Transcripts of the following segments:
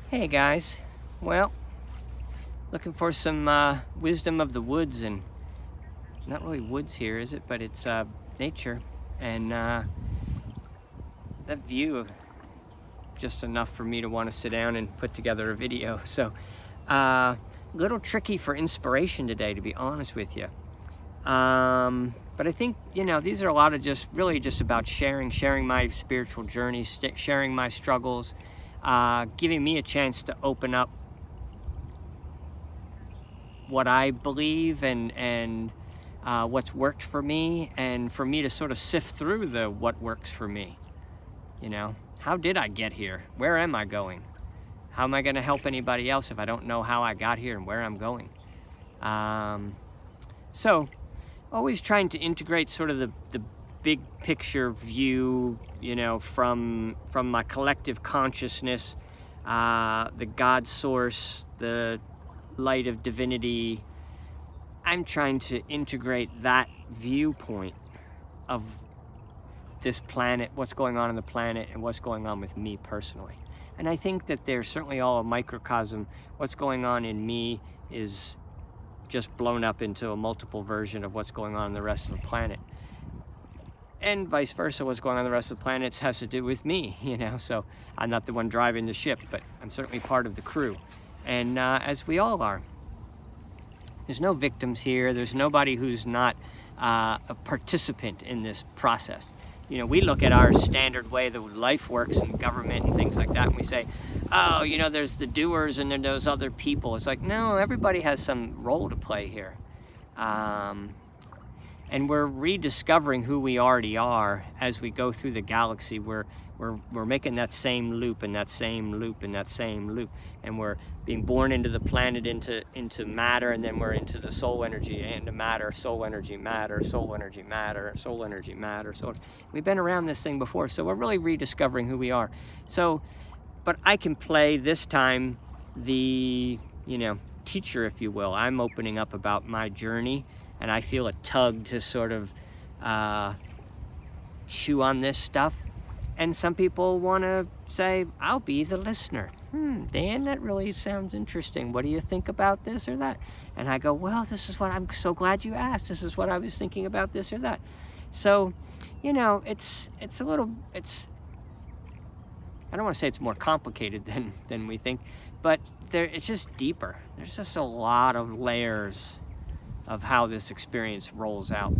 Hey guys, well, looking for some wisdom of the woods, and not really woods here, is it? But it's nature, and that view just enough for me to want to sit down and put together a video. So, a little tricky for inspiration today, to be honest with you. But I think, these are a lot of just about sharing my spiritual journey, sharing my struggles, giving me a chance to open up what I believe and what's worked for me, and for me to sort of sift through what works for me. How did I get here? Where am I going? How am I going to help anybody else if I don't know how I got here and where I'm going? So always trying to integrate sort of the big picture view, from my collective consciousness, the God source, the light of divinity. I'm trying to integrate that viewpoint of this planet, what's going on the planet, and what's going on with me personally. And I think that they're certainly all a microcosm. What's going on in me is just blown up into a multiple version of what's going on in the rest of the planet. And vice versa, what's going on in the rest of the planet has to do with me, So I'm not the one driving the ship, but I'm certainly part of the crew. And as we all are. There's no victims here. There's nobody who's not a participant in this process. We look at our standard way that life works in government and things like that, and we say, oh, there's the doers and then those other people. It's like, no, everybody has some role to play here. And we're rediscovering who we already are as we go through the galaxy. We're making that same loop and that same loop and that same loop, and we're being born into the planet, into matter, and then we're into the soul energy, into matter, soul energy, matter, soul energy, matter, soul energy, matter. So we've been around this thing before, so we're really rediscovering who we are. So, but I can play this time the teacher, if you will. I'm opening up about my journey, and I feel a tug to sort of chew on this stuff. And some people want to say, I'll be the listener. Dan, that really sounds interesting. What do you think about this or that? And I go, well, this is what I'm so glad you asked. This is what I was thinking about, this or that. So, it's a little, I don't want to say it's more complicated than we think, but it's just deeper. There's just a lot of layers of how this experience rolls out.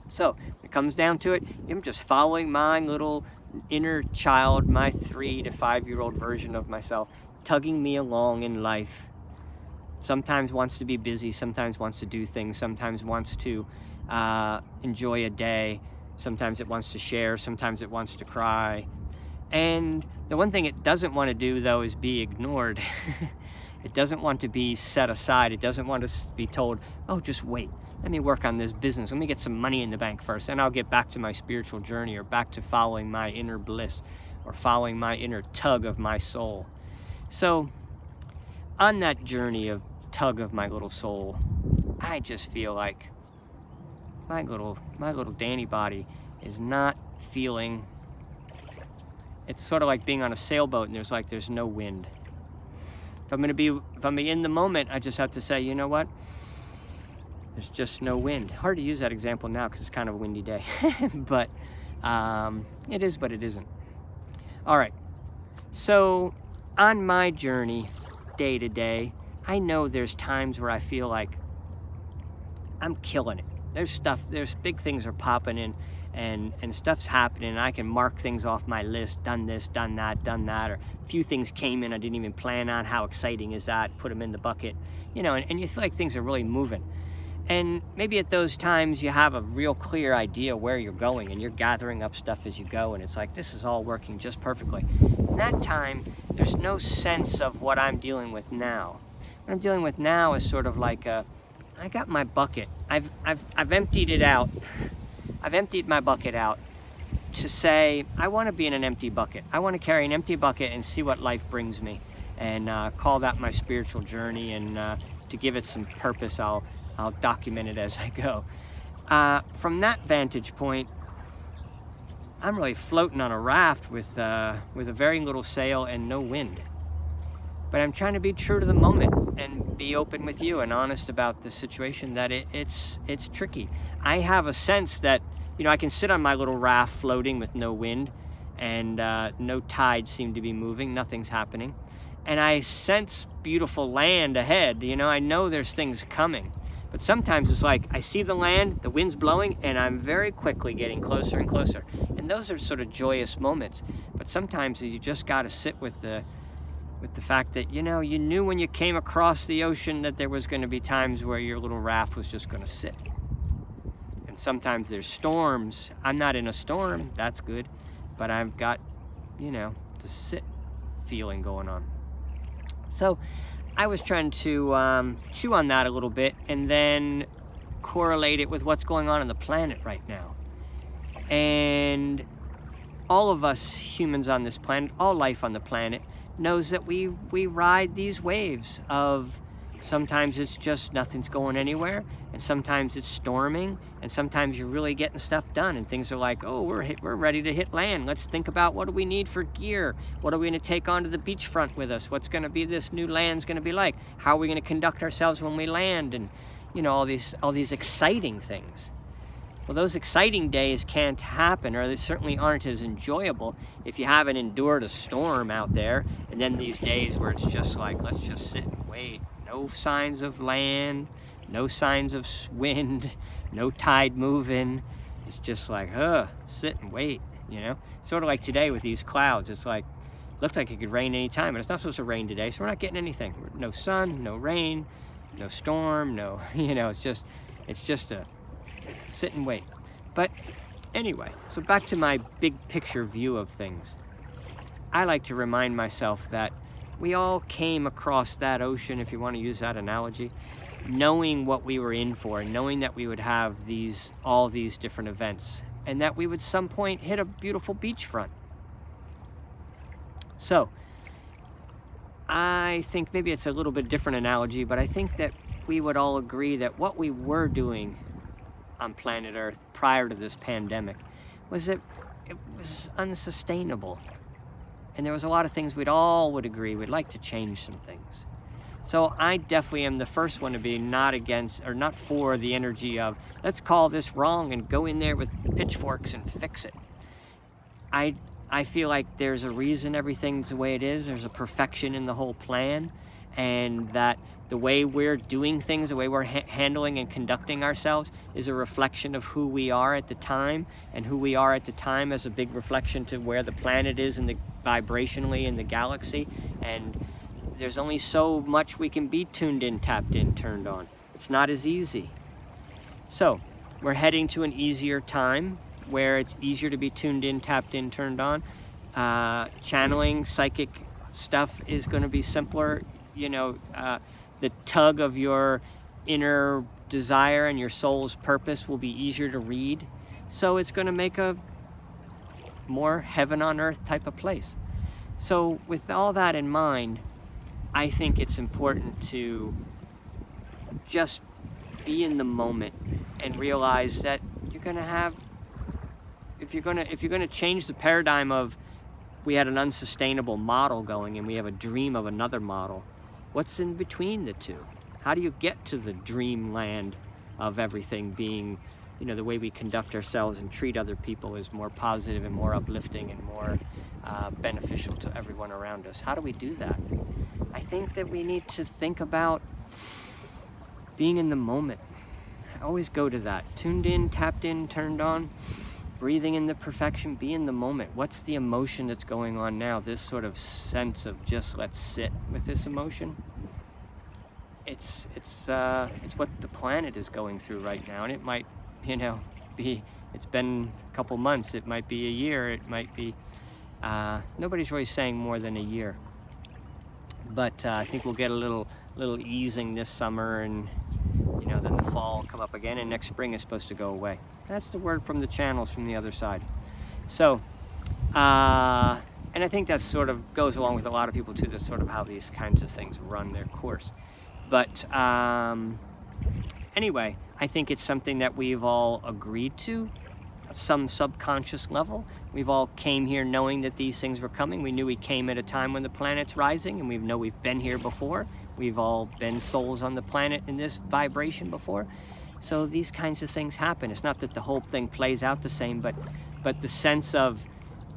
So it comes down to it, I'm just following my little inner child, my 3 to 5 year old version of myself, tugging me along in life. Sometimes wants to be busy, sometimes wants to do things, sometimes wants to enjoy a day, sometimes it wants to share, sometimes it wants to cry. And the one thing it doesn't want to do, though, is be ignored. It doesn't want to be set aside. It doesn't want to be told, oh, just wait. Let me work on this business. Let me get some money in the bank first, and I'll get back to my spiritual journey, or back to following my inner bliss, or following my inner tug of my soul. So on that journey of tug of my little soul, I just feel like my little Danny body is not feeling. It's sort of like being on a sailboat and there's no wind. If I'm in the moment, I just have to say, you know what? There's just no wind. Hard to use that example now because it's kind of a windy day, but it is, but it isn't. All right. So on my journey, day to day, I know there's times where I feel like I'm killing it. There's big things are popping in, and stuff's happening, and I can mark things off my list, done this, done that, or a few things came in I didn't even plan on. How exciting is that? Put them in the bucket, and you feel like things are really moving. And maybe at those times you have a real clear idea where you're going, and you're gathering up stuff as you go, and it's like, this is all working just perfectly. In that time, there's no sense of what I'm dealing with now. What I'm dealing with now is sort of like I got my bucket. I've emptied it out. I've emptied my bucket out to say, I want to be in an empty bucket. I want to carry an empty bucket and see what life brings me, and call that my spiritual journey. And to give it some purpose, I'll document it as I go. From that vantage point, I'm really floating on a raft with a very little sail and no wind. But I'm trying to be true to the moment and be open with you and honest about the situation that it's tricky. I have a sense that, I can sit on my little raft floating with no wind and no tides seem to be moving, nothing's happening. And I sense beautiful land ahead, I know there's things coming. But sometimes it's like I see the land, the wind's blowing, and I'm very quickly getting closer and closer. And those are sort of joyous moments. But sometimes you just got to sit with the fact that, you knew when you came across the ocean that there was going to be times where your little raft was just going to sit. And sometimes there's storms. I'm not in a storm, that's good. But I've got, the sit feeling going on. So I was trying to chew on that a little bit and then correlate it with what's going on the planet right now. And all of us humans on this planet, all life on the planet, knows that we ride these waves of sometimes it's just nothing's going anywhere, and sometimes it's storming, and sometimes you're really getting stuff done, and things are like, oh, we're ready to hit land. Let's think about what do we need for gear? What are we going to take onto the beachfront with us? What's going to be this new land's going to be like? How are we going to conduct ourselves when we land? And all these exciting things. Well, those exciting days can't happen, or they certainly aren't as enjoyable if you haven't endured a storm out there. And then these days where it's just like, let's just sit and wait. No signs of land, no signs of wind, no tide moving. It's just like, sit and wait, Sort of like today with these clouds. It's like, looks like it could rain anytime, but it's not supposed to rain today, so we're not getting anything. No sun, no rain, no storm, no, it's just a sit and wait. But anyway, so back to my big picture view of things. I like to remind myself that we all came across that ocean, if you want to use that analogy, knowing what we were in for, knowing that we would have all these different events, and that we would some point hit a beautiful beachfront. So I think maybe it's a little bit different analogy, but I think that we would all agree that what we were doing on planet Earth prior to this pandemic was that it was unsustainable. And there was a lot of things we'd agree we'd like to change some things. So I definitely am the first one to be not against or not for the energy of let's call this wrong and go in there with pitchforks and fix it. I feel like there's a reason everything's the way it is. There's a perfection in the whole plan, and that the way we're doing things, the way we're handling and conducting ourselves is a reflection of who we are at the time, and who we are at the time as a big reflection to where the planet is in the vibrationally in the galaxy. And there's only so much we can be tuned in, tapped in, turned on. It's not as easy. So we're heading to an easier time where it's easier to be tuned in, tapped in, turned on. Channeling psychic stuff is going to be simpler. The tug of your inner desire and your soul's purpose will be easier to read. So it's going to make a more heaven on earth type of place. So with all that in mind, I think it's important to just be in the moment and realize that you're going to have, if you're going to change the paradigm of we had an unsustainable model going and we have a dream of another model, what's in between the two? How do you get to the dreamland of everything being, the way we conduct ourselves and treat other people is more positive and more uplifting and more beneficial to everyone around us? How do we do that? I think that we need to think about being in the moment. I always go to that. Tuned in, tapped in, turned on, breathing in the perfection, be in the moment. What's the emotion that's going on now? This sort of sense of just let's sit with this emotion. It's what the planet is going through right now, and it might, be. It's been a couple months. It might be a year. It might be. Nobody's really saying more than a year. But I think we'll get a little easing this summer, and then the fall will come up again, and next spring is supposed to go away. That's the word from the channels from the other side. So, and I think that sort of goes along with a lot of people too. That's sort of how these kinds of things run their course. But anyway, I think it's something that we've all agreed to, some subconscious level. We've all came here knowing that these things were coming. We knew we came at a time when the planet's rising, and we know we've been here before. We've all been souls on the planet in this vibration before. So these kinds of things happen. It's not that the whole thing plays out the same, but the sense of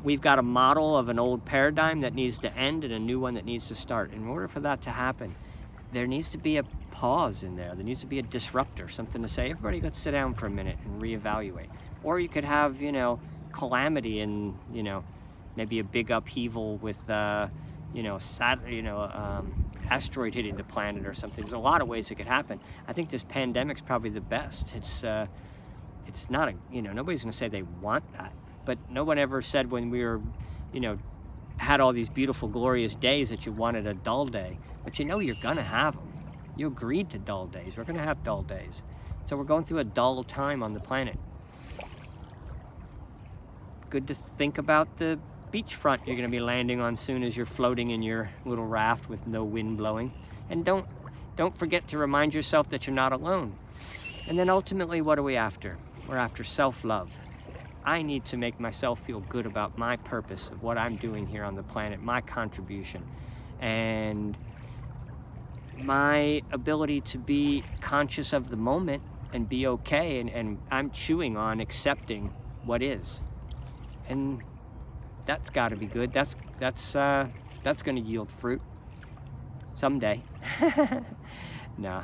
we've got a model of an old paradigm that needs to end and a new one that needs to start. In order for that to happen, there needs to be a pause in there. There needs to be a disruptor, something to say, everybody let's sit down for a minute and reevaluate. Or you could have, calamity and, maybe a big upheaval with, asteroid hitting the planet or something. There's a lot of ways it could happen. I think this pandemic's probably the best. It's not nobody's gonna say they want that, but no one ever said when we were, had all these beautiful, glorious days that you wanted a dull day, but you're gonna have them. You agreed to dull days. We're gonna have dull days. So we're going through a dull time on the planet. Good to think about the beachfront you're gonna be landing on soon as you're floating in your little raft with no wind blowing. And don't forget to remind yourself that you're not alone. And then ultimately, what are we after? We're after self-love. I need to make myself feel good about my purpose of what I'm doing here on the planet, my contribution, and my ability to be conscious of the moment and be okay. And I'm chewing on accepting what is. And that's got to be good. That's going to yield fruit someday. No,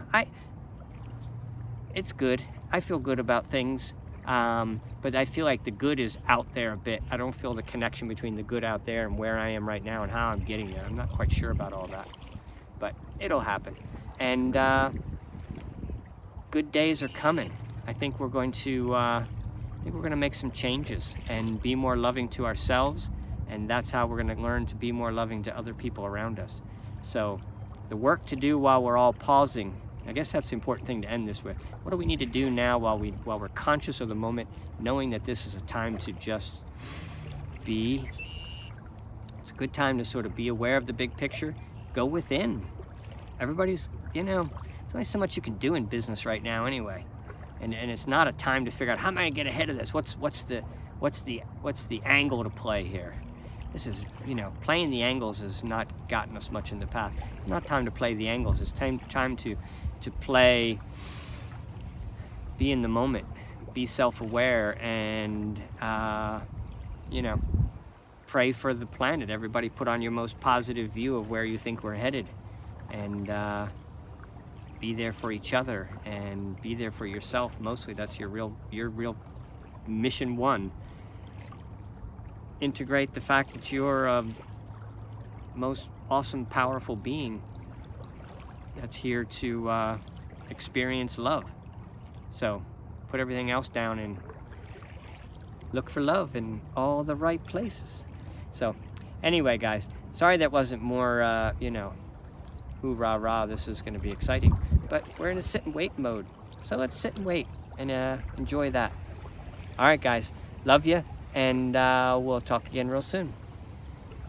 it's good. I feel good about things, but I feel like the good is out there a bit. I don't feel the connection between the good out there and where I am right now and how I'm getting there. I'm not quite sure about all that, but it'll happen. And good days are coming. I think we're going to make some changes and be more loving to ourselves, and that's how we're going to learn to be more loving to other people around us. So the work to do while we're all pausing, I guess that's the important thing to end this with. What do we need to do now while we're conscious of the moment, knowing that this is a time to just be? It's a good time to sort of be aware of the big picture. Go within. Everybody's, there's only so much you can do in business right now anyway. And it's not a time to figure out how am I gonna get ahead of this? What's the angle to play here? This is, playing the angles has not gotten us much in the past. It's not time to play the angles. It's time to play, be in the moment, be self-aware, and pray for the planet. Everybody put on your most positive view of where you think we're headed, and be there for each other and be there for yourself. Mostly that's your real mission one. Integrate the fact that you're a most awesome, powerful being that's here to experience love. So put everything else down and look for love in all the right places. So anyway, guys, sorry that wasn't more, hoorah rah, this is going to be exciting, but we're in a sit and wait mode. So let's sit and wait and enjoy that. All right, guys, love you, and we'll talk again real soon.